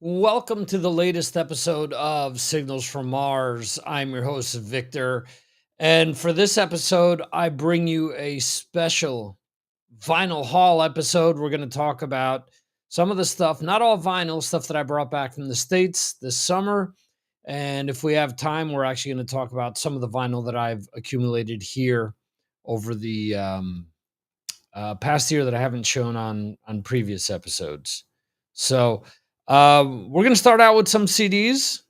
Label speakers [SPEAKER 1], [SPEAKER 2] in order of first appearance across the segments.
[SPEAKER 1] Welcome to the latest episode of Signals from Mars. I'm your host, Victor. And for this episode, I bring you a special vinyl haul episode. We're going to talk about some of the stuff, not all vinyl, stuff that I brought back from the States this summer. And if we have time, we're actually going to talk about some of the vinyl that I've accumulated here over the past year that I haven't shown on previous episodes. So we're going to start out with some CDs.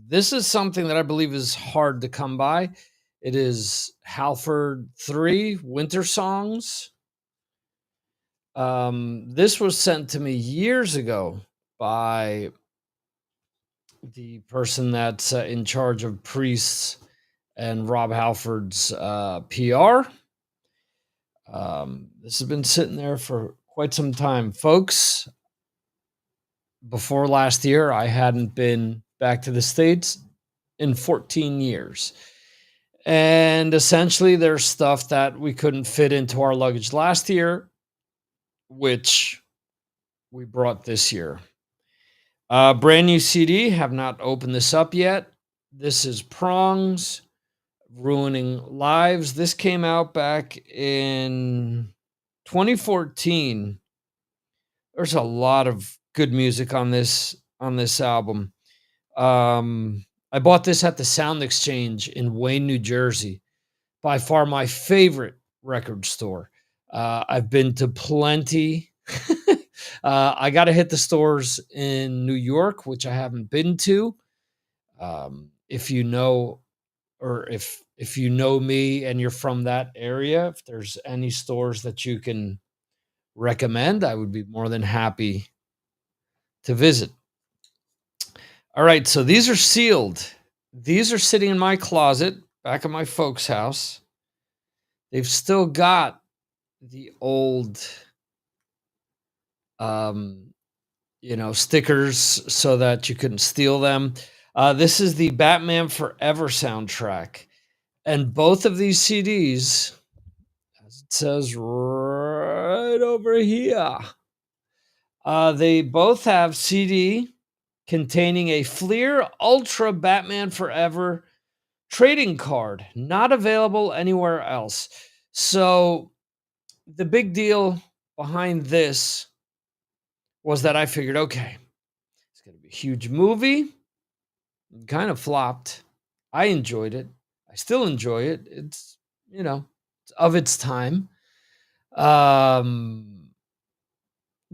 [SPEAKER 1] This is something that I believe is hard to come by. It is Halford 3 Winter Songs. This was sent to me years ago by the person that's in charge of Priests and Rob Halford's PR. This has been sitting there for quite some time, folks. Before last year, I hadn't been back to the States in 14 years. And essentially, there's stuff that we couldn't fit into our luggage last year, which we brought this year. Brand new CD, have not opened this up yet. This is Prongs, Ruining Lives. This came out back in 2014. There's a lot of good music on this album. I bought this at the Sound Exchange in Wayne, New Jersey. By far my favorite record store. I've been to plenty. I got to hit the stores in New York, which I haven't been to. If you know, or if you know me and you're from that area, if there's any stores that you can recommend, I would be more than happy to visit. All right, so these are sealed. These are sitting in my closet back at my folks' house. They've still got the old stickers so that you couldn't steal them. This is the Batman Forever soundtrack. And both of these CDs, as it says right over here, they both have CD containing a Fleer Ultra Batman Forever trading card, not available anywhere else. So the big deal behind this was that I figured, okay, it's going to be a huge movie. Kind of flopped. I enjoyed it. I still enjoy it. It's, it's of its time.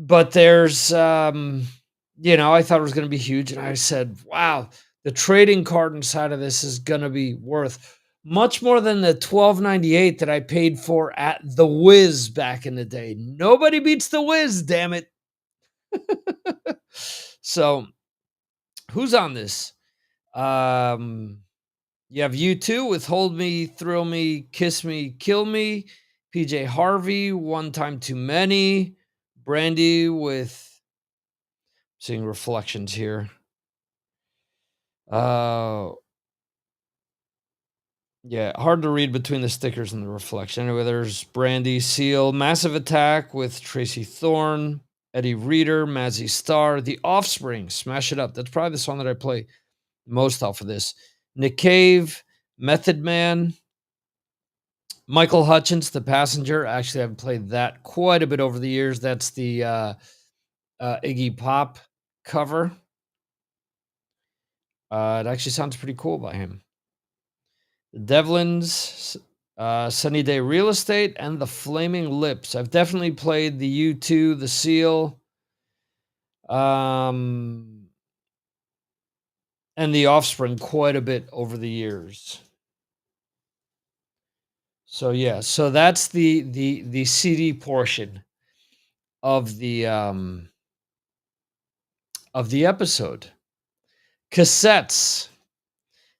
[SPEAKER 1] But there's, I thought it was going to be huge. And I said, wow, the trading card inside of this is going to be worth much more than the $12.98 that I paid for at The Wiz back in the day. Nobody beats The Wiz, damn it. So, who's on this? You have U2 with Hold Me, Thrill Me, Kiss Me, Kill Me, PJ Harvey, One Time Too Many, Brandy with, seeing reflections here. Yeah, hard to read between the stickers and the reflection. Anyway, there's Brandy, Seal, Massive Attack with Tracy Thorn, Eddie Reader, Mazzy Star, The Offspring, Smash It Up. That's probably the song that I play most off of this. Nick Cave, Method Man, Michael Hutchence, The Passenger. Actually, I've played that quite a bit over the years. That's the Iggy Pop cover. It actually sounds pretty cool by him. The Devlins, Sunny Day Real Estate, and The Flaming Lips. I've definitely played the U2, the Seal, and the Offspring quite a bit over the years. So yeah, so that's the CD portion of the episode. Cassettes.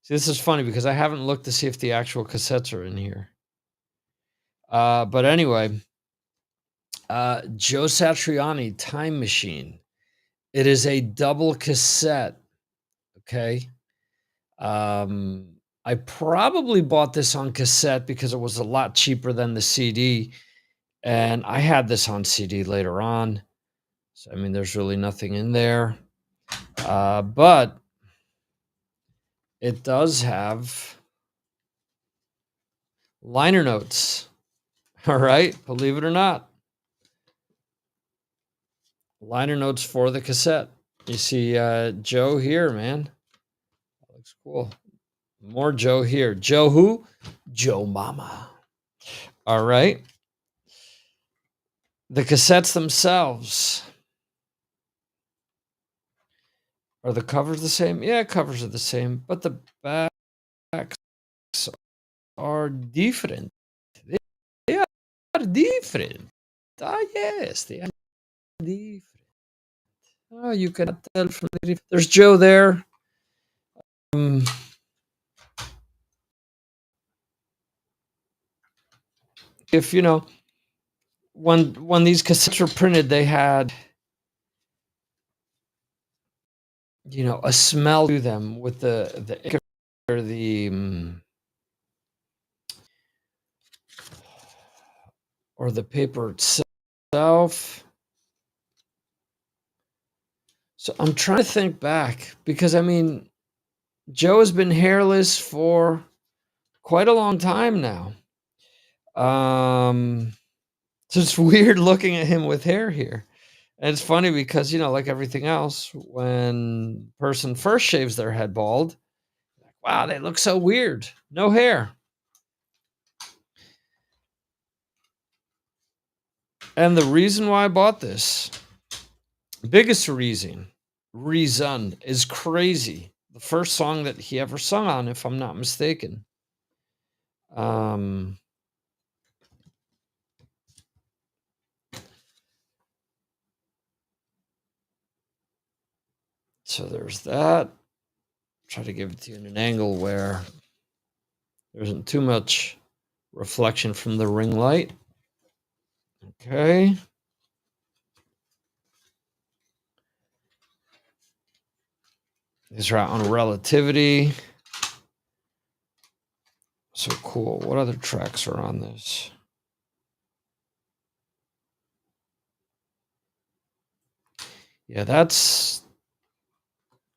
[SPEAKER 1] See, this is funny because I haven't looked to see if the actual cassettes are in here. But anyway, Joe Satriani, Time Machine. It is a double cassette. Okay. I probably bought this on cassette because it was a lot cheaper than the CD. And I had this on CD later on. So, I mean, there's really nothing in there. But it does have liner notes. All right. Believe it or not. Liner notes for the cassette. You see Joe here, man. That looks cool. More Joe here. Joe who? Joe Mama. All right. The cassettes themselves. Are the covers the same? Yeah, covers are the same, but the backs are different. They are different. Ah, yes, they are different. Oh, you can tell from there's Joe there. Um, if you know, when these cassettes were printed, they had a smell to them with the or the paper itself. So I'm trying to think back because I mean, Joe has been hairless for quite a long time now. Um, so it's weird looking at him with hair here. And it's funny because, like everything else, when person first shaves their head bald, like, wow, they look so weird. No hair. And the reason why I bought this, biggest reason is Crazy. The first song that he ever sung on, if I'm not mistaken. Um, so there's that. Try to give it to you in an angle where there isn't too much reflection from the ring light. Okay. These are out on Relativity. So cool. What other tracks are on this? Yeah, that's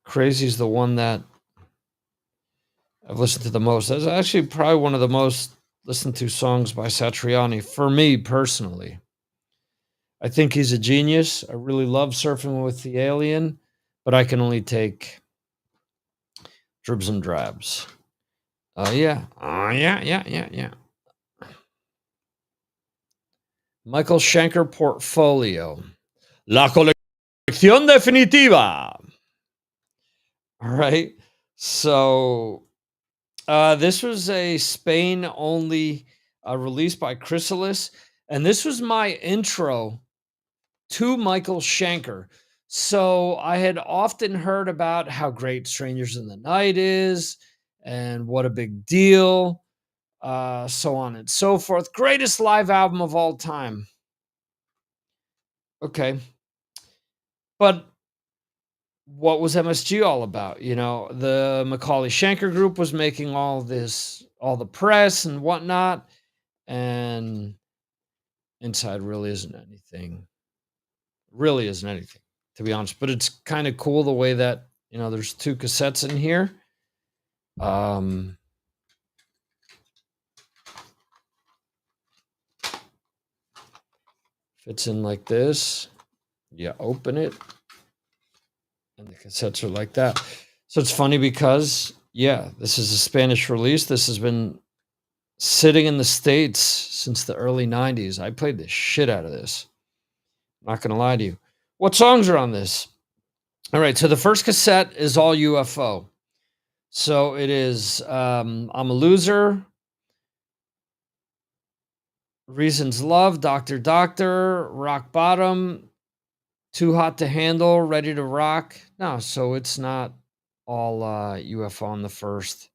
[SPEAKER 1] Crazy's the one that I've listened to the most. That's actually probably one of the most listened to songs by Satriani for me personally. I think he's a genius. I really love Surfing with the Alien, but I can only take dribs and drabs. Yeah. Yeah. Michael Schenker Portfolio. La colección definitiva. All right. So this was a Spain only release by Chrysalis. And this was my intro to Michael Schenker. So I had often heard about how great Strangers in the Night is and what a big deal, so on and so forth. Greatest live album of all time. Okay. But what was MSG all about? The Macaulay Schenker group was making all the press and whatnot, and inside really isn't anything, to be honest. But it's kind of cool the way that there's two cassettes in here. Fits in like this. You open it, and the cassettes are like that. So it's funny because this is a Spanish release. This has been sitting in the States since the early 90s. I played the shit out of this. Not going to lie to you. What songs are on this? All right. So the first cassette is all UFO. So it is I'm a Loser, Reasons Love, Doctor Doctor, Rock Bottom, Too Hot to Handle, Ready to Rock. No, so it's not all UFO on the first.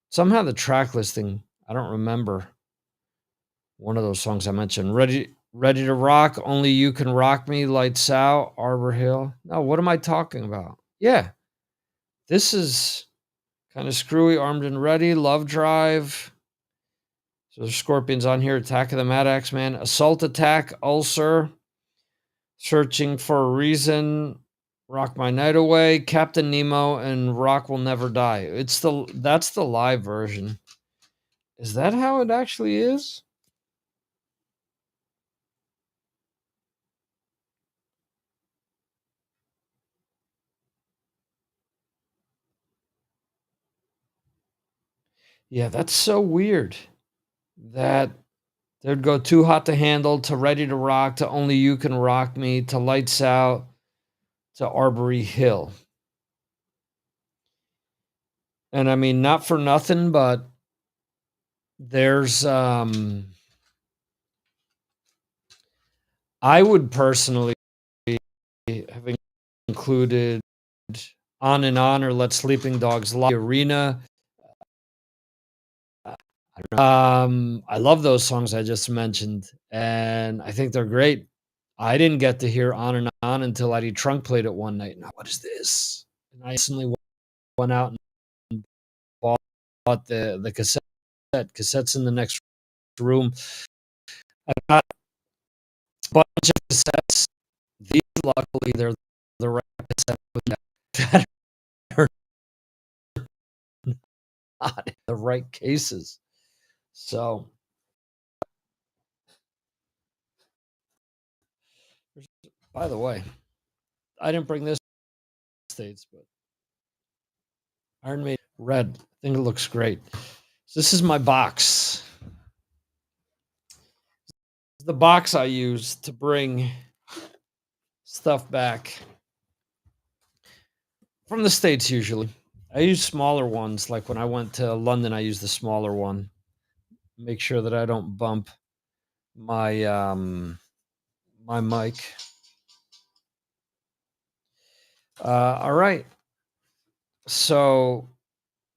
[SPEAKER 1] Somehow the track listing, I don't remember one of those songs I mentioned. Ready to Rock, Only You Can Rock Me, Lights Out, Arbor Hill. No, what am I talking about? Yeah, this is kind of screwy. Armed and Ready, Love Drive. So there's Scorpions on here. Attack of the Mad Axe Man, Assault Attack, Ulcer, Searching for a Reason, Rock My Night Away, Captain Nemo, and Rock Will Never Die. That's the live version. Is that how it actually is? Yeah, that's so weird that they'd go Too Hot to Handle to Ready to Rock to Only You Can Rock Me to Lights Out to Arbory Hill. And I mean, not for nothing, but there's I would personally have included On and On or Let Sleeping Dogs Lie Arena. I love those songs I just mentioned, and I think they're great. I didn't get to hear On and On until Eddie Trunk played it one night. Now, what is this? And I instantly went out and bought the cassettes in the next room. I got a bunch of cassettes. These, luckily, they're the right cassette that are not in the right cases. So, by the way, I didn't bring this to the States, but Iron Maiden red. I think it looks great. So this is my box. The box I use to bring stuff back from the States usually. I use smaller ones. Like when I went to London, I used the smaller one. Make sure that I don't bump my my mic. All right. So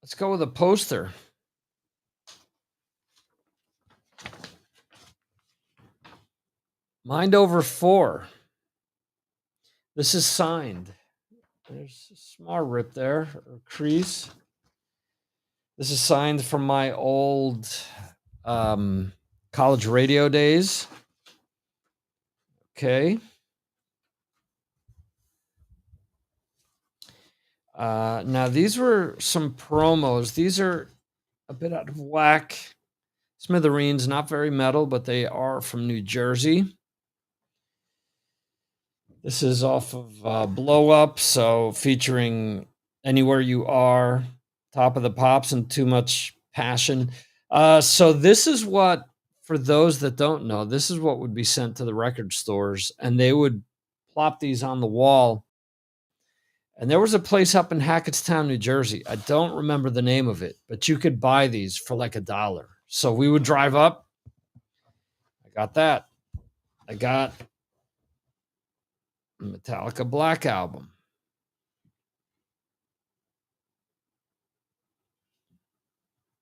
[SPEAKER 1] let's go with a poster. Mind Over 4. This is signed. There's a small rip there, or crease. This is signed from my old college radio days. Okay. Now, these were some promos. These are a bit out of whack. Smithereens, not very metal, but they are from New Jersey. This is off of Blow Up, so featuring Anywhere You Are, Top of the Pops, and Too Much Passion. So this is what, for those that don't know, this is what would be sent to the record stores, and they would plop these on the wall. And there was a place up in Hackettstown, New Jersey. I don't remember the name of it, but you could buy these for like $1. So we would drive up. I got that. I got Metallica Black Album.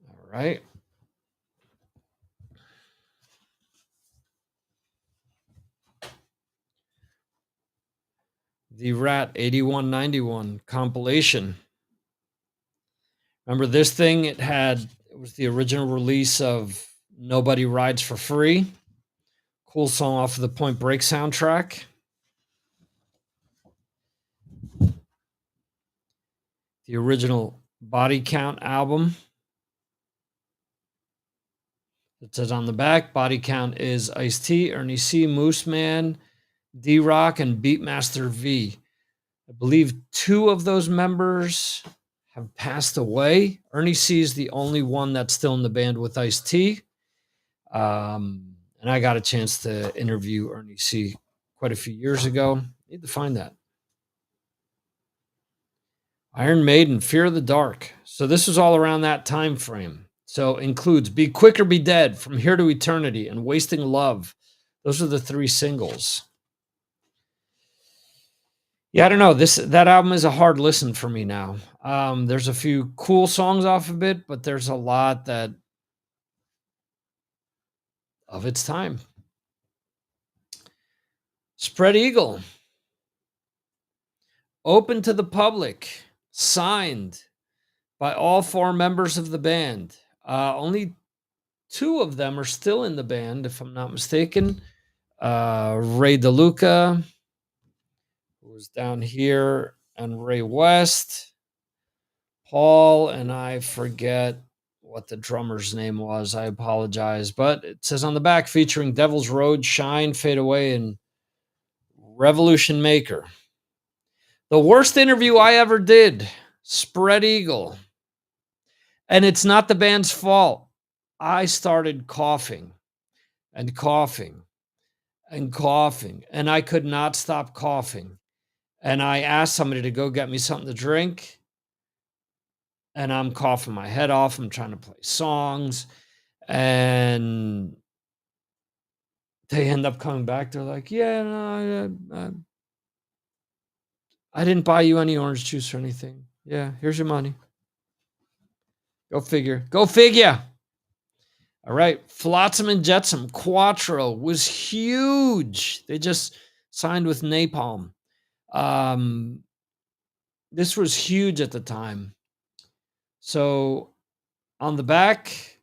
[SPEAKER 1] All right. The Rat 8191 compilation. Remember this thing? It was the original release of Nobody Rides for Free. Cool song off of the Point Break soundtrack. The original Body Count album. It says on the back, Body Count is Ice-T, Ernie C, Moose Man, D-Rock, and Beatmaster V. I believe 2 of those members have passed away. Ernie C is the only one that's still in the band with Ice-T. And I got a chance to interview Ernie C quite a few years ago. Need to find that. Iron Maiden, Fear of the Dark. So this was all around that time frame. So includes Be Quick or Be Dead, From Here to Eternity, and Wasting Love. Those are the 3 singles. Yeah, I don't know. That album is a hard listen for me now. There's a few cool songs off of it, but there's a lot that of its time. Spread Eagle. Open to the public. Signed by all 4 members of the band. Only 2 of them are still in the band, if I'm not mistaken. Ray DeLuca was down here, and Ray West, Paul, and I forget what the drummer's name was. I apologize. But it says on the back, featuring Devil's Road, Shine, Fade Away, and Revolution Maker. The worst interview I ever did, Spread Eagle. And it's not the band's fault. I started coughing and coughing and coughing, and I could not stop coughing. And I asked somebody to go get me something to drink, and I'm coughing my head off. I'm trying to play songs, and they end up coming back. They're like, "Yeah, no, I didn't buy you any orange juice or anything. Yeah, here's your money. Go figure. Go figure." All right. Flotsam and Jetsam Quattro was huge. They just signed with Napalm. This was huge at the time. So on the back,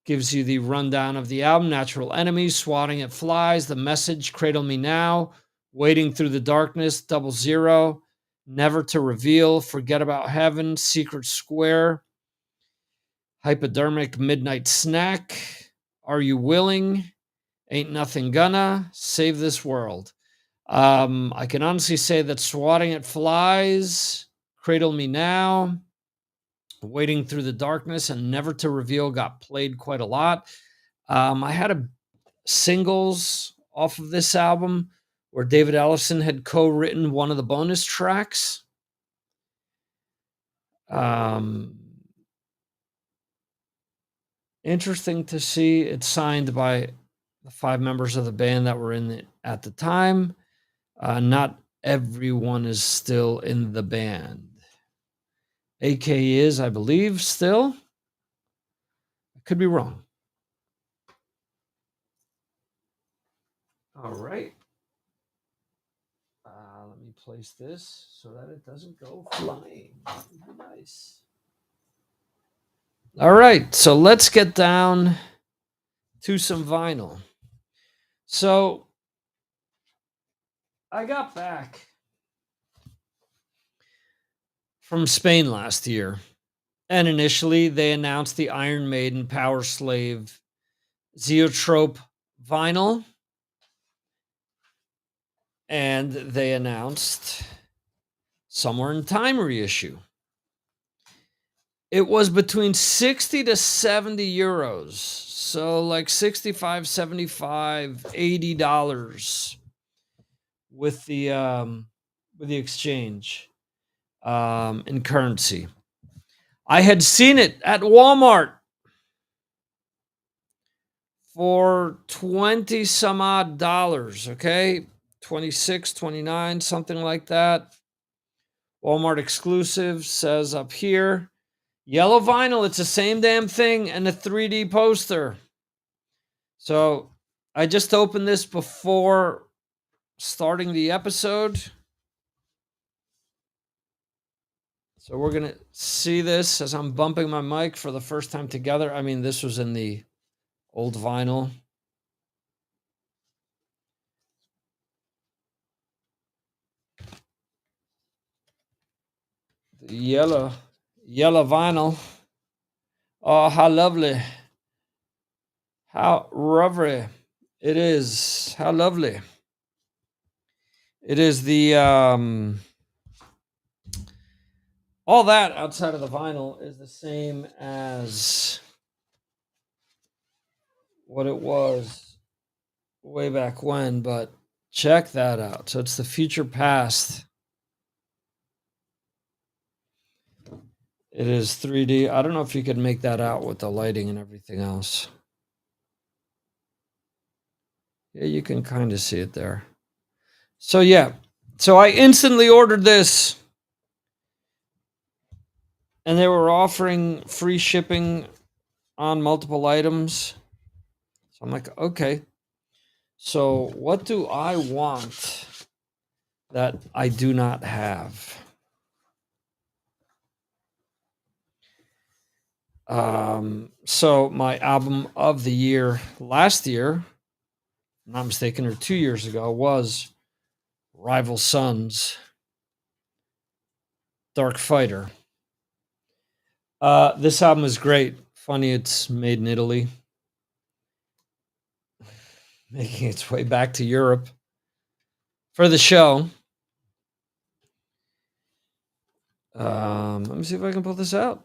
[SPEAKER 1] gives you the rundown of the album: Natural Enemies, Swatting at Flies, The Message, Cradle Me Now, Wading Through the Darkness, Double Zero, Never to Reveal, Forget About Heaven, Secret Square, Hypodermic Midnight Snack, Are You Willing, Ain't Nothing Gonna, Save This World. I can honestly say that Swatting at Flies, Cradle Me Now, Wading Through the Darkness, and Never to Reveal got played quite a lot. I had singles off of this album where David Ellison had co-written one of the bonus tracks. Interesting to see. It's signed by the 5 members of the band that were in it at the time. Not everyone is still in the band. AK is, I believe, still. I could be wrong. All right. Let me place this so that it doesn't go flying. Nice. All right, so let's get down to some vinyl. So I got back from Spain last year, and initially they announced the Iron Maiden Power Slave Zeotrope vinyl, and they announced Somewhere in Time reissue. It was between 60 to 70 euros. So like 65, 75, $80 with the exchange in currency. I had seen it at Walmart for 20 some odd dollars, okay? 26, 29, something like that. Walmart exclusive, says up here. Yellow vinyl, it's the same damn thing, and a 3D poster. So I just opened this before starting the episode. So we're going to see this as I'm bumping my mic for the first time together. I mean, this was in the old vinyl. The yellow vinyl. Oh, how lovely. How lovely it is. How lovely. It is the all that outside of the vinyl is the same as what it was way back when, but check that out. So it's the future past. It is 3D. I don't know if you could make that out with the lighting and everything else. Yeah, you can kind of see it there. So yeah, so I instantly ordered this, and they were offering free shipping on multiple items. So I'm like, okay. So what do I want that I do not have? So my album of the year last year, if I'm not mistaken, or 2 years ago, was Rival Sons. Dark Fighter. This album is great. Funny, it's made in Italy, making its way back to Europe for the show. Let me see if I can pull this out.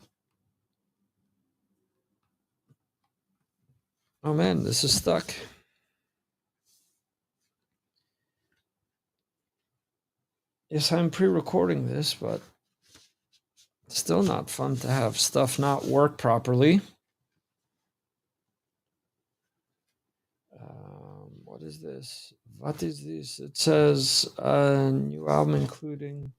[SPEAKER 1] Oh man, this is stuck. Yes, I'm pre-recording this, but it's still not fun to have stuff not work properly. What is this? What is this? It says a new album including.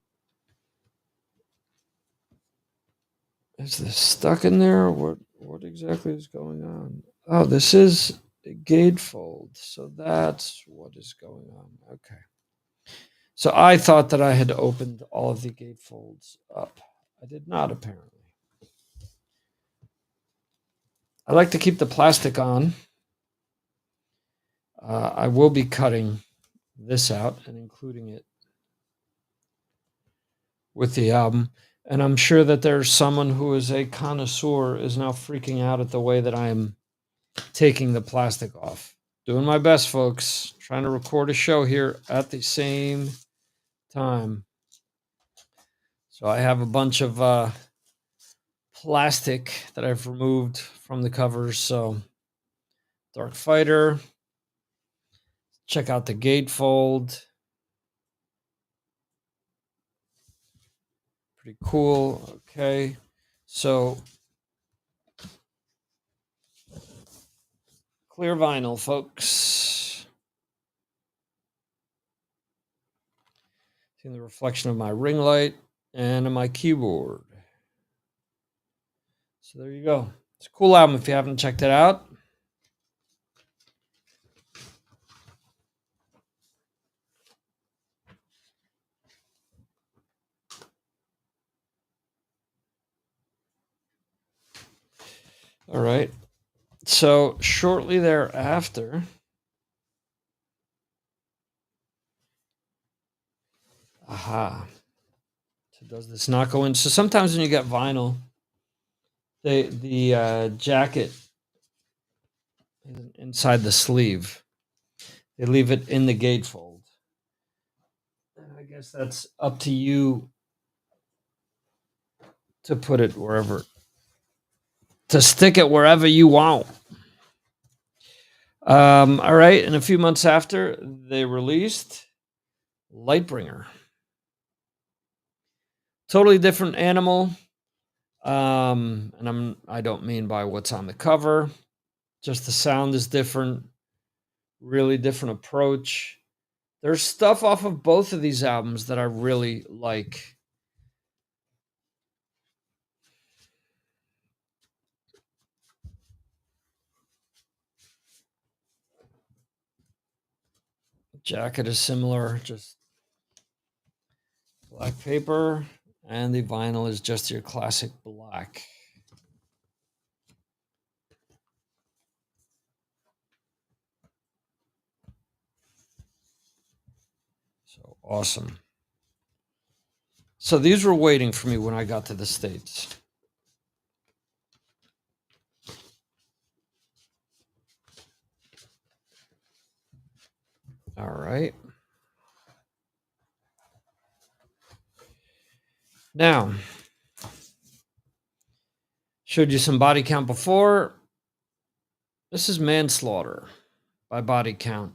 [SPEAKER 1] Is this stuck in there? What exactly is going on? Oh, this is a gatefold. So that's what is going on. Okay. So I thought that I had opened all of the gatefolds up. I did not, apparently. I like to keep the plastic on. I will be cutting this out and including it with the album. And I'm sure that there's someone who is a connoisseur is now freaking out at the way that I am taking the plastic off. Doing my best, folks. Trying to record a show here at the same time. So I have a bunch of plastic that I've removed from the covers. So Dark Fighter. Check out the gatefold. Pretty cool. Okay. So clear vinyl, folks. Seeing the reflection of my ring light and of my keyboard. So there you go. It's a cool album if you haven't checked it out. All right. So shortly thereafter, So does this not go in? So sometimes when you get vinyl, the jacket isn't inside the sleeve. They leave it in the gatefold. And I guess that's up to you to put it wherever, to stick it wherever you want. All right, and a few months after, they released Lightbringer. Totally different animal. And I don't mean by what's on the cover. Just the sound is different. Really different approach. There's stuff off of both of these albums that I really like. Jacket is similar, just black paper, and the vinyl is just your classic black. So awesome. So these were waiting for me when I got to the States. All right. Now, showed you some body count before. This is Manslaughter by Body Count.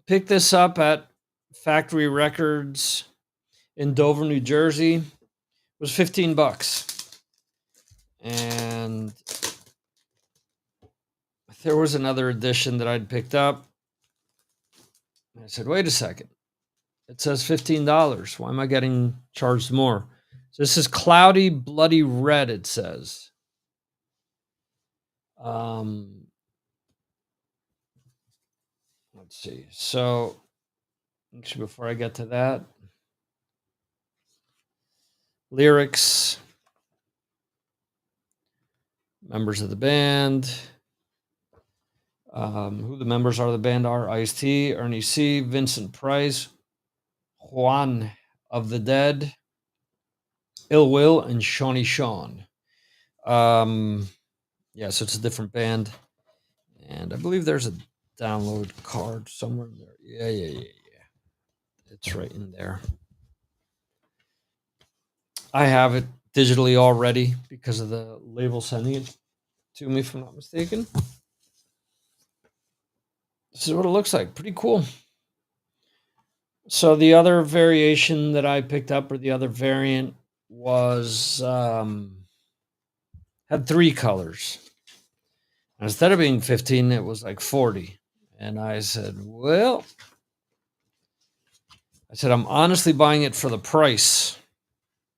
[SPEAKER 1] Picked this up at Factory Records in Dover, New Jersey. It was $15. And there was another edition that I'd picked up. And I said, wait a second. It says $15. Why am I getting charged more? So this is Cloudy Bloody Red, it says. Let's see. So actually, before I get to that, lyrics, members of the band, who the members are of the band are: Ice-T, Ernie C, Vincent Price, Juan of the Dead, Ill Will and Shawnee Shawn. Um, yeah, so it's a different band, and I believe there's a download card somewhere in there. Yeah. It's right in there. I have it digitally already because of the label sending it to me, if I'm not mistaken. This is what it looks like. Pretty cool. So the other variation that I picked up, or the other variant, was had three colors. And instead of being 15, it was like 40. And I'm honestly buying it for the price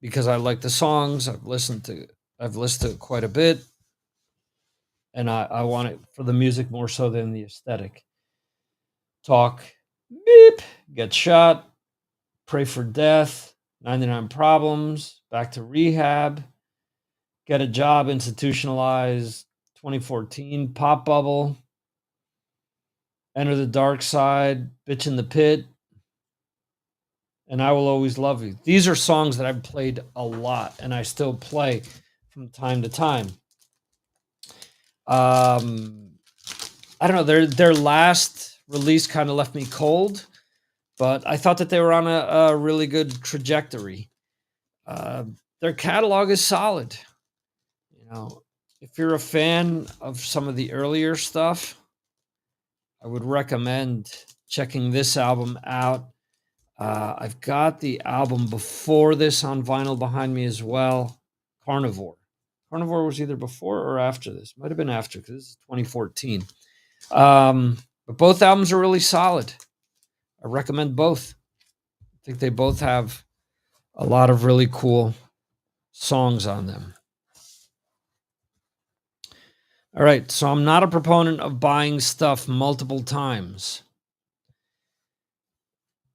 [SPEAKER 1] because I like the songs. I've listened to it quite a bit, and I want it for the music more so than the aesthetic. Talk, beep, get shot, pray for death, 99 problems, back to rehab, get a job, institutionalized, 2014, pop bubble, enter the dark side, bitch in the pit, and I will always love you. These are songs that I've played a lot and I still play from time to time. Um, I don't know. Their last release kind of left me cold, but I thought that they were on a really good trajectory. Uh, their catalog is solid. You know, if you're a fan of some of the earlier stuff, I would recommend checking this album out. I've got the album before this on vinyl behind me as well. Carnivore. Carnivore was either before or after this. Might have been after because this is 2014. But both albums are really solid. I recommend both. I think they both have a lot of really cool songs on them. All right, so I'm not a proponent of buying stuff multiple times.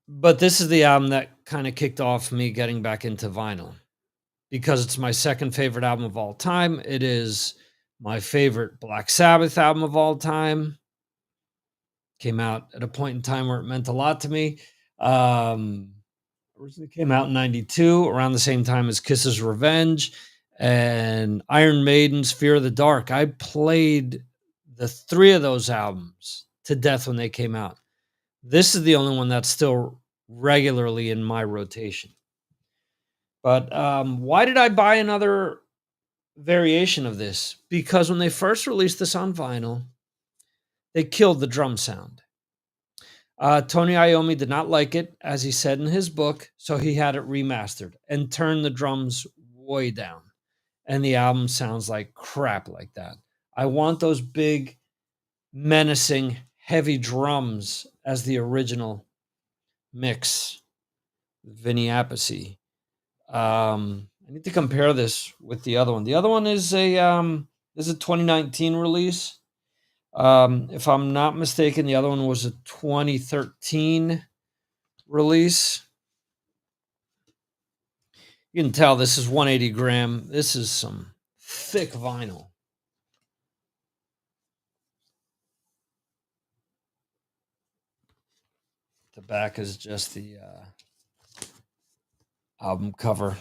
[SPEAKER 1] But this is the album that kind of kicked off me getting back into vinyl because it's my second favorite album of all time. It is my favorite Black Sabbath album of all time. Came out at a point in time where it meant a lot to me. Originally came out in 92, around the same time as Kiss's Revenge and Iron Maiden's Fear of the Dark. I played the three of those albums to death when they came out. This is the only one that's still regularly in my rotation. But why did I buy another variation of this? Because when they first released this on vinyl, they killed the drum sound. Tony Iommi did not like it, as he said in his book, so he had it remastered and turned the drums way down. And the album sounds like crap like that. I want those big, menacing, heavy drums as the original mix. Vinny Appice. I need to compare this with the other one. The other one is a 2019 release. If I'm not mistaken, the other one was a 2013 release. You can tell this is 180 gram. This is some thick vinyl. The back is just the album cover.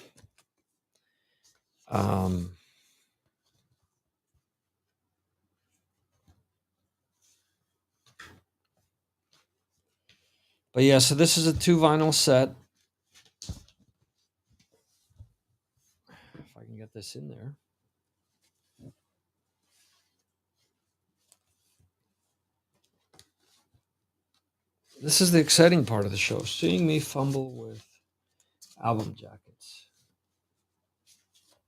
[SPEAKER 1] But yeah, so this is a 2 vinyl set. If I can get this in there. This is the exciting part of the show, seeing me fumble with album jackets.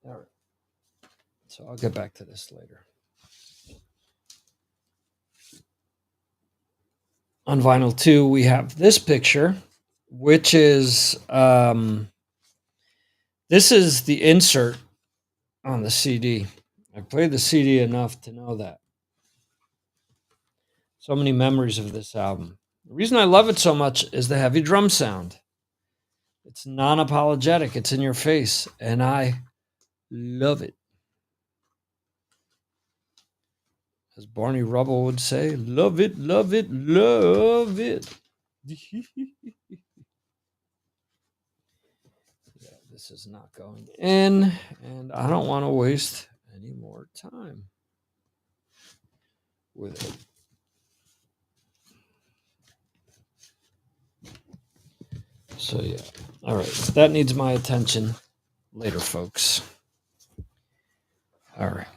[SPEAKER 1] All right. So I'll get back to this later. On vinyl 2, we have this picture, which is this is the insert on the CD. I played the CD enough to know that. So many memories of this album. The reason I love it so much is the heavy drum sound. It's non-apologetic. It's in your face, and I love it. As Barney Rubble would say, love it, love it, love it. Yeah, This is not going in, and I don't want to waste any more time with it. So, yeah. All right. That needs my attention later, folks. All right.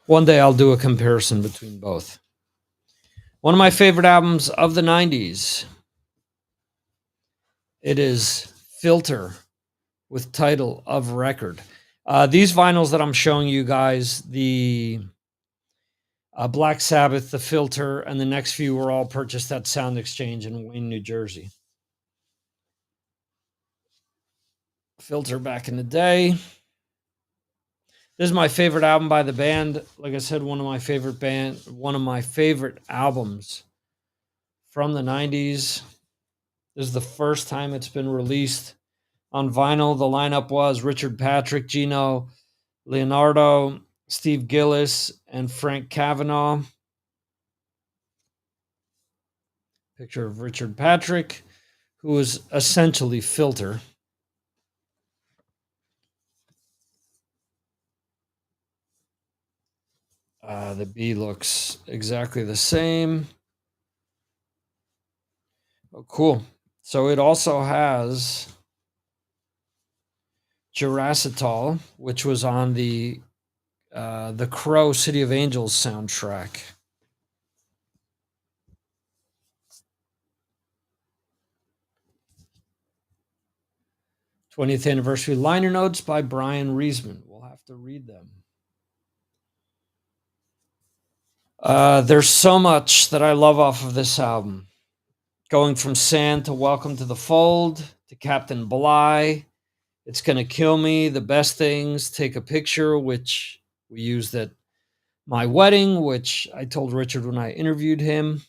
[SPEAKER 1] One day I'll do a comparison between both. One of my favorite albums of the 90s. It is Filter with title of record. These vinyls that I'm showing you guys, the Black Sabbath, the Filter, and the next few were all purchased at Sound Exchange in Wayne, New Jersey. Filter back in the day. This is my favorite album by the band. Like I said, one of my favorite albums from the 90s. This is the first time it's been released on vinyl. The lineup was Richard Patrick, Gino Leonardo, Steve Gillis, and Frank Cavanaugh. Picture of Richard Patrick, who was essentially Filter. The B looks exactly the same. Oh, cool. So it also has Jurassitol, which was on the Crow City of Angels soundtrack. '20th anniversary liner notes by Brian Reisman. We'll have to read them. There's so much that I love off of this album. Going from Sand to Welcome to the Fold to Captain Bligh, It's Gonna Kill Me, The Best Things, Take a Picture, which we used at my wedding, which I told Richard when I interviewed him.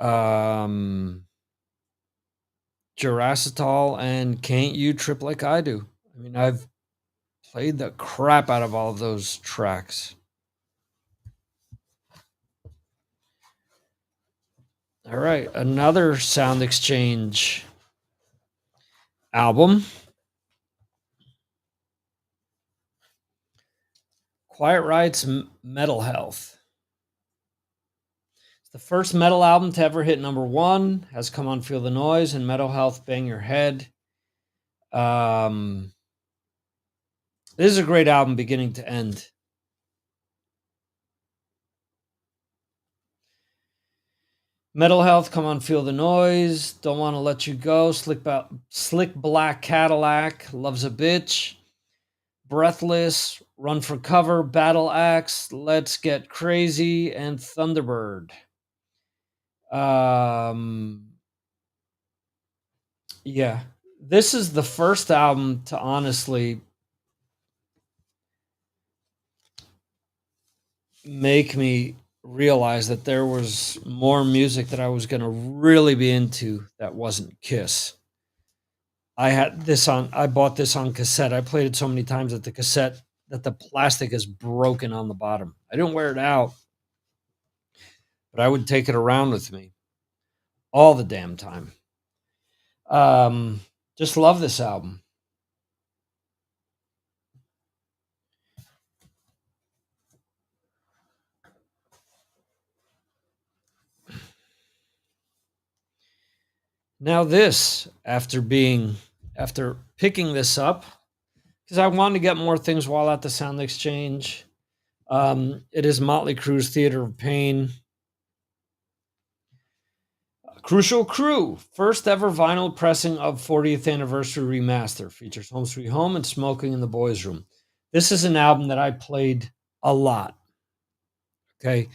[SPEAKER 1] Jurassitol and Can't You Trip Like I Do. I mean, I've played the crap out of all of those tracks. All right, another Sound Exchange album. Quiet Riot's Metal Health. It's the first metal album to ever hit number one. Has Come On Feel the Noise and Metal Health Bang Your Head. This is a great album beginning to end. Metal Health, Come On Feel the Noise, Don't Want to Let You Go, Slick Black Cadillac, Love's a Bitch, Breathless, Run for Cover, Battle Axe, Let's Get Crazy, and Thunderbird. Yeah, this is the first album to honestly make me realize that there was more music that I was going to really be into that wasn't Kiss. I bought this on cassette. I played it so many times that the plastic is broken on the bottom. I didn't wear it out, but I would take it around with me all the damn time. Just love this album. Now this, after picking this up, because I wanted to get more things while at the Sound Exchange. It is Motley Crue's Theater of Pain. Crucial Crew, first ever vinyl pressing of 40th Anniversary Remaster. Features Home Sweet Home and Smoking in the Boys' Room. This is an album that I played a lot. Okay.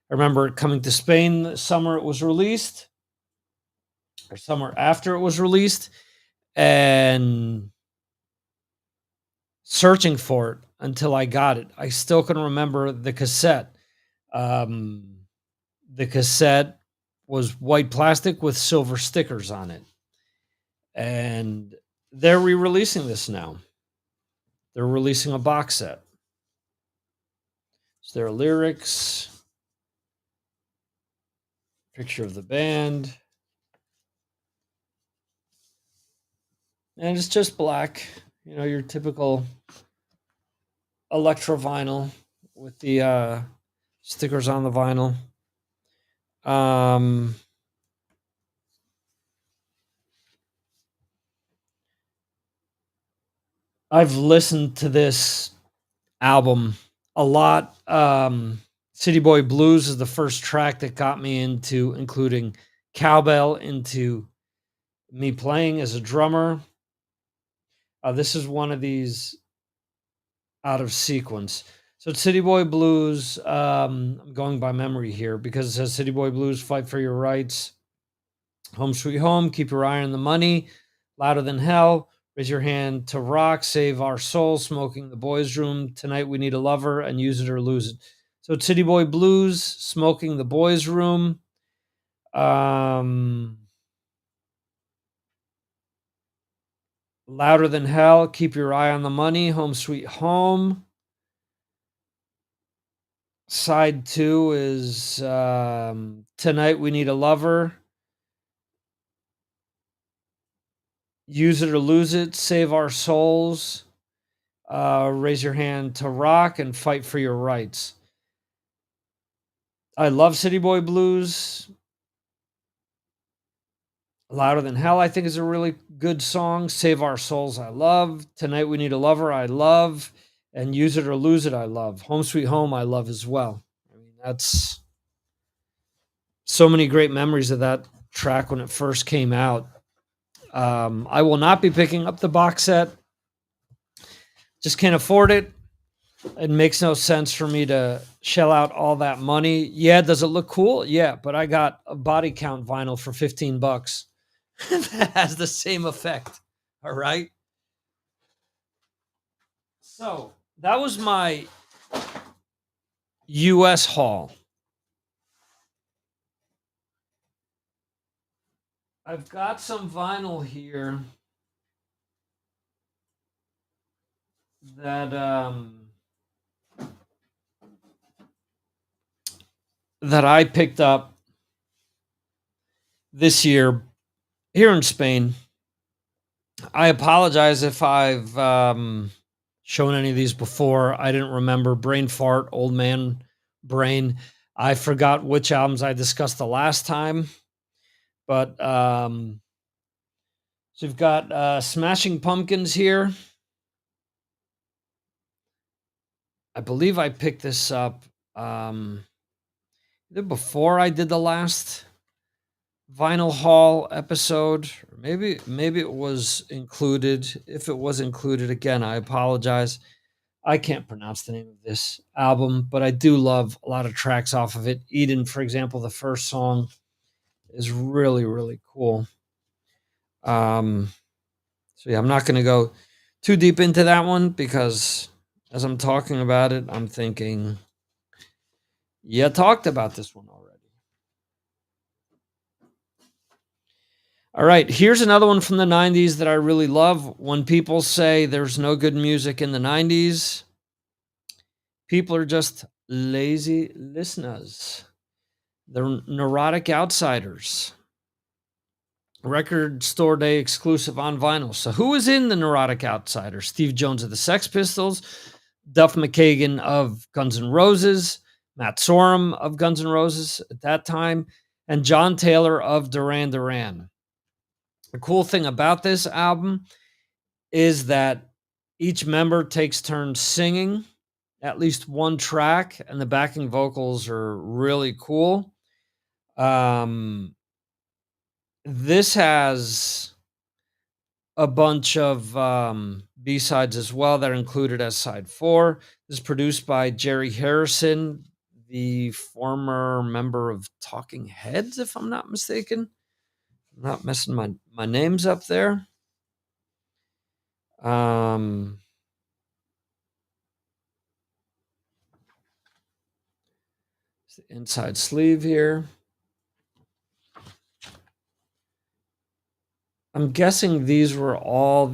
[SPEAKER 1] I remember it coming to Spain the summer it was released, or summer after it was released, and searching for it until I got it. I still can remember the cassette. The cassette was white plastic with silver stickers on it. And they're re-releasing this now. They're releasing a box set. It's their lyrics, picture of the band. and it's just black. You know, your typical electro vinyl with the stickers on the vinyl. Um, I've listened to this album a lot. City Boy Blues is the first track that got me into including cowbell into me playing as a drummer. This is one of these out of sequence. So it's City Boy Blues. I'm going by memory here because it says City Boy Blues, fight for your rights. Home Sweet Home, keep your eye on the money. Louder than hell. Raise your hand to rock, save our soul, smoking the boys' room. Tonight we need a lover and use it or lose it. So it's City Boy Blues, smoking the boys' room. Um, Louder than hell, keep your eye on the money. Home Sweet Home. Side two is Tonight We Need a Lover. Use it or lose it. Save our souls. Raise your hand to rock and fight for your rights. I love City Boy Blues. Louder Than Hell, I think, is a really good song. Save Our Souls, I love. Tonight We Need a Lover, I love. And Use It or Lose It, I love. Home Sweet Home, I love as well. I mean, that's so many great memories of that track when it first came out. I will not be picking up the box set. Just can't afford it. It makes no sense for me to shell out all that money. Yeah, does it look cool? Yeah, but I got a body count vinyl for $15 that has the same effect. All right. So that was my US haul. I've got some vinyl here that that I picked up this year here in Spain. I apologize if I've shown any of these before. I didn't remember. Brain fart, old man brain. I forgot which albums I discussed the last time. But so we've got Smashing Pumpkins here. I believe I picked this up either before I did the last vinyl haul episode, or maybe it was included. If it was included, again, I apologize. I can't pronounce the name of this album, but I do love a lot of tracks off of it. Eden, for example, the first song is really, really cool. So yeah, I'm not going to go too deep into that one because as I'm talking about it, I'm thinking, yeah, talked about this one already. All right, here's another one from the 90s that I really love. When people say there's no good music in the 90s, people are just lazy listeners. They're neurotic outsiders. Record store day exclusive on vinyl. So, who is in the Neurotic Outsiders? Steve Jones of the Sex Pistols, Duff McKagan of Guns N' Roses, Matt Sorum of Guns N' Roses at that time, and John Taylor of Duran Duran. The cool thing about this album is that each member takes turns singing at least one track, and the backing vocals are really cool. This has a bunch of B-sides as well that are included as side 4. This is produced by Jerry Harrison, the former member of Talking Heads, if I'm not mistaken. I'm not messing my names up there. The inside sleeve here. I'm guessing these were all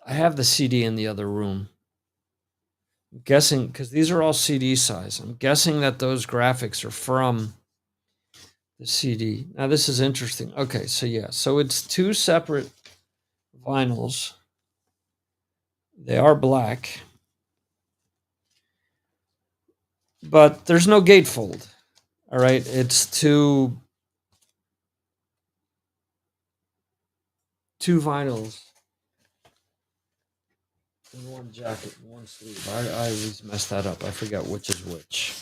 [SPEAKER 1] I have the CD in the other room. I'm guessing, because these are all CD size, I'm guessing that those graphics are from the CD. Now, this is interesting. Okay, so yeah, so it's two separate vinyls. They are black, but there's no gatefold. All right, it's two vinyls in one jacket, one sleeve. I always mess that up. I forget which is which.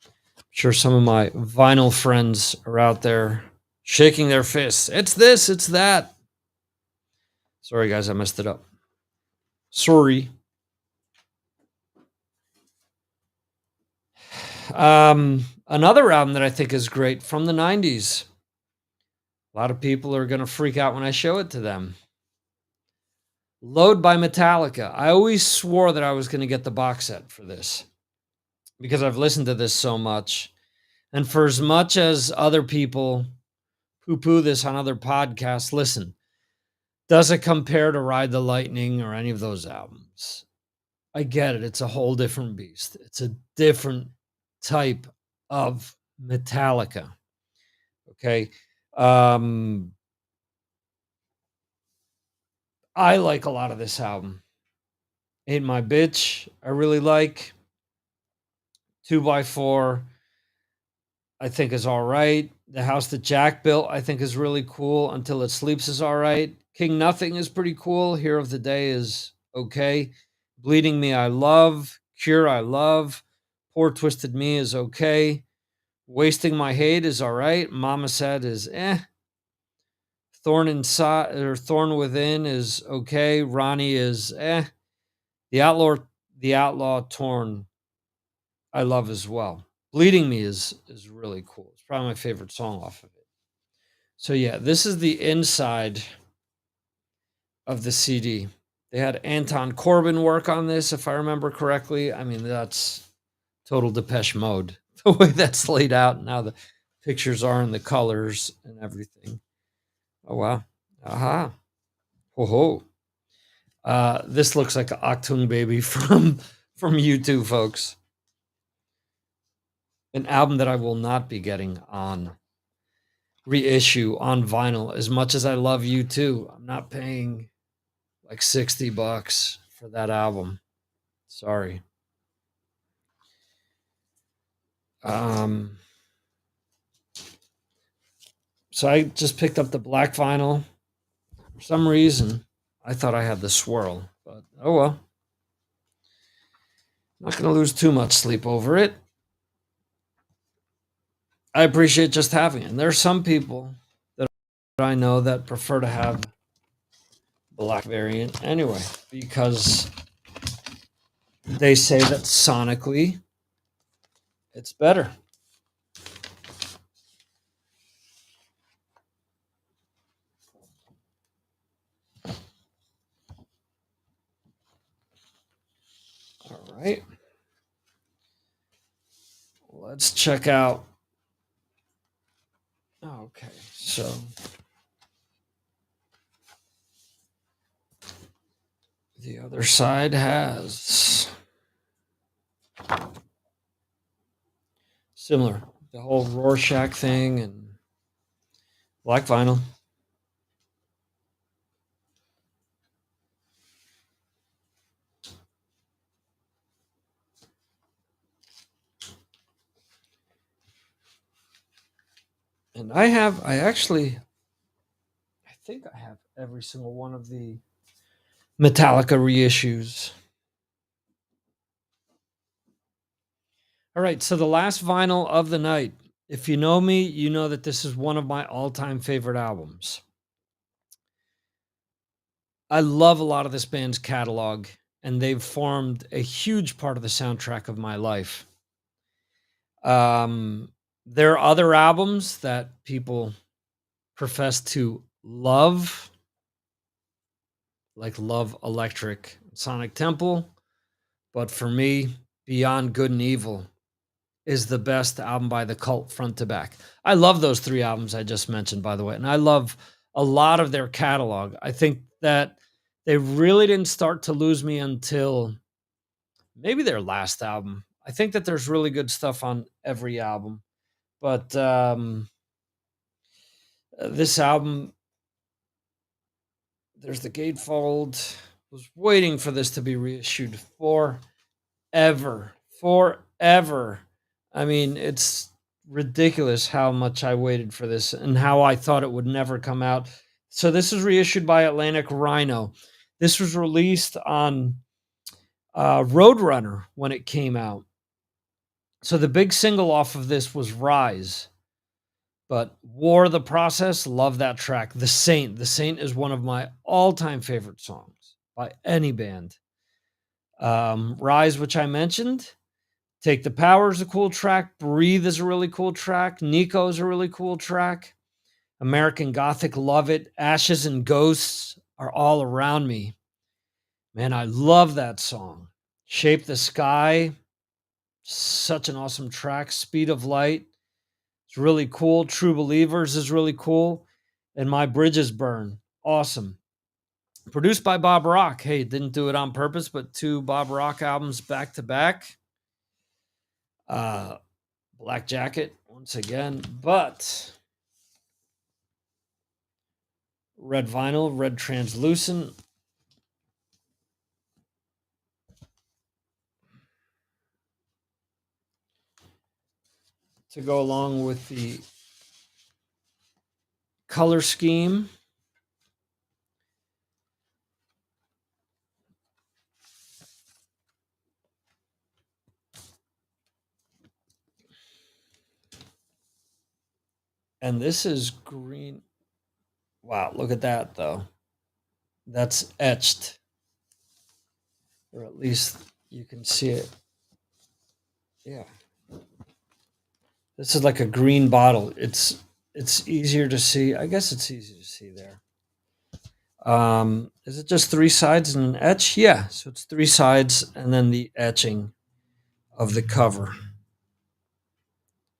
[SPEAKER 1] I'm sure some of my vinyl friends are out there shaking their fists. It's this, it's that. Sorry, guys, I messed it up. Sorry. Another album that I think is great from the 90s. A lot of people are going to freak out when I show it to them. Load by Metallica. I always swore that I was going to get the box set for this because I've listened to this so much. And for as much as other people poo poo this on other podcasts, listen, does it compare to Ride the Lightning or any of those albums? I get it. It's a whole different beast. It's a different type of Metallica. Okay. I like a lot of this album. Ain't My Bitch, I really like. 2x4, I think is all right. The House That Jack Built, I think is really cool. Until It Sleeps is all right. King Nothing is pretty cool. Hero of the Day is okay. Bleeding Me, I love. Cure, I love. Poor Twisted Me is okay. Wasting My Hate is all right. Mama Said is eh. Thorn Inside or Thorn Within is okay. Ronnie is eh. The Outlaw Torn, I love as well. Bleeding Me is really cool. It's probably my favorite song off of it. So yeah, this is the inside of the CD. They had Anton Corbin work on this, if I remember correctly. I mean, that's total Depeche Mode. The way that's laid out and how the pictures are and the colors and everything. Oh wow. Aha. Ho ho. This looks like an Achtung Baby from U2, folks. An album that I will not be getting on reissue on vinyl. As much as I love U2, I'm not paying like $60 for that album. Sorry. Um, so I just picked up the black vinyl. For some reason, I thought I had the swirl, but oh well. Not going to lose too much sleep over it. I appreciate just having it. And there are some people that I know that prefer to have black variant anyway, because they say that sonically it's better. All right. Let's check out. Okay, so the other side has similar, the whole Rorschach thing and black vinyl. And I think I have every single one of the Metallica reissues. All right, so the last vinyl of the night. If you know me, you know that this is one of my all-time favorite albums. I love a lot of this band's catalog, and they've formed a huge part of the soundtrack of my life. There are other albums that people profess to love, like Love Electric, Sonic Temple. But for me, Beyond Good and Evil is the best album by The Cult front to back. I love those three albums I just mentioned, by the way. And I love a lot of their catalog. I think that they really didn't start to lose me until maybe their last album. I think that there's really good stuff on every album. But this album, There's the gatefold. Was waiting for this to be reissued forever. Forever. I mean, it's ridiculous how much I waited for this and how I thought it would never come out. So this is reissued by Atlantic Rhino. This was released on Roadrunner when it came out. So the big single off of this was Rise. But War the Process, love that track. The Saint. The Saint is one of my all-time favorite songs by any band. Rise, which I mentioned. Take the Power is a cool track. Breathe is a really cool track. Nico is a really cool track. American Gothic, love it. Ashes and Ghosts are all around me. Man, I love that song. Shape the Sky, such an awesome track. Speed of Light, it's really cool. True Believers is really cool. And My Bridges Burn, awesome. Produced by Bob Rock. Hey, didn't do it on purpose, but 2 Bob Rock albums back to back. Black Jacket, once again. But red vinyl, red translucent. To go along with the color scheme. And this is green. Wow, look at that, though. That's etched. Or at least you can see it. Yeah. This is like a green bottle. It's easier to see. I guess it's easy to see there. Is it just 3 sides and an etch? Yeah, so it's 3 sides and then the etching of the cover.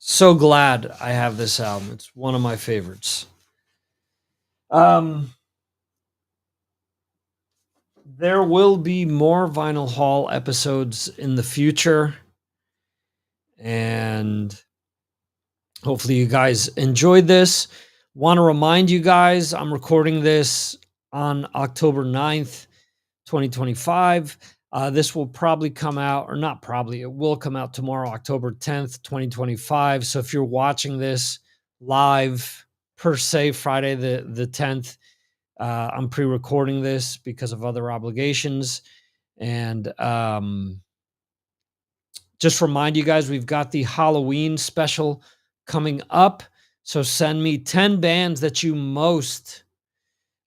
[SPEAKER 1] So glad I have this album. It's one of my favorites. There will be more Vinyl Haul episodes in the future. And hopefully you guys enjoyed this. Want to remind you guys, I'm recording this on October 9th, 2025. This will probably come out, or not probably, it will come out tomorrow, October 10th, 2025. So if you're watching this live, per se, Friday the 10th, I'm pre-recording this because of other obligations. And just remind you guys, we've got the Halloween special coming up. So send me 10 bands that you most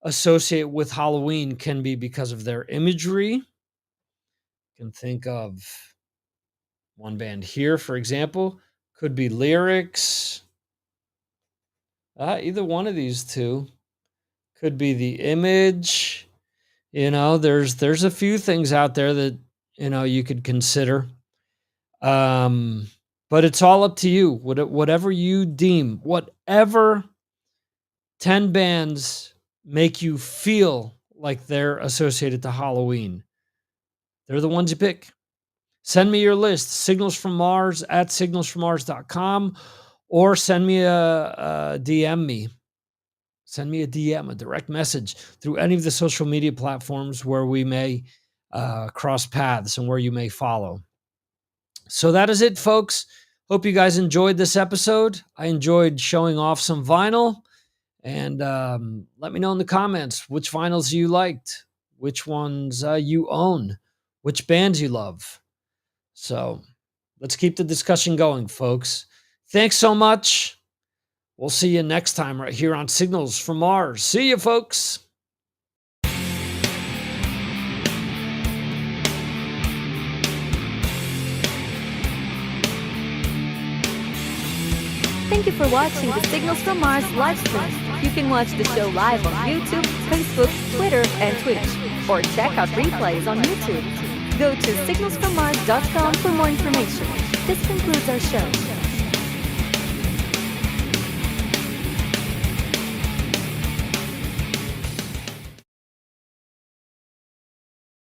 [SPEAKER 1] associate with Halloween. Can be because of their imagery. You can think of one band here, for example. Could be lyrics. Either one of these 2. Could be the image. There's a few things out there that, you could consider. But it's all up to you. Whatever you deem, whatever 10 bands make you feel like they're associated to Halloween, they're the ones you pick. Send me your list, signalsfrommars at signalsfrommars.com, or send me a DM me. Send me a DM, a direct message through any of the social media platforms where we may cross paths and where you may follow. So that is it, folks. Hope you guys enjoyed this episode. I enjoyed showing off some vinyl. And let me know in the comments which vinyls you liked, which ones you own, which bands you love. So let's keep the discussion going, folks. Thanks so much. We'll see you next time right here on Signals from Mars. See you, folks.
[SPEAKER 2] Thank you for watching the Signals from Mars live stream. You can watch the show live on YouTube, Facebook, Twitter, and Twitch, or check out replays on YouTube. Go to signalsfrommars.com for more information. This concludes our show.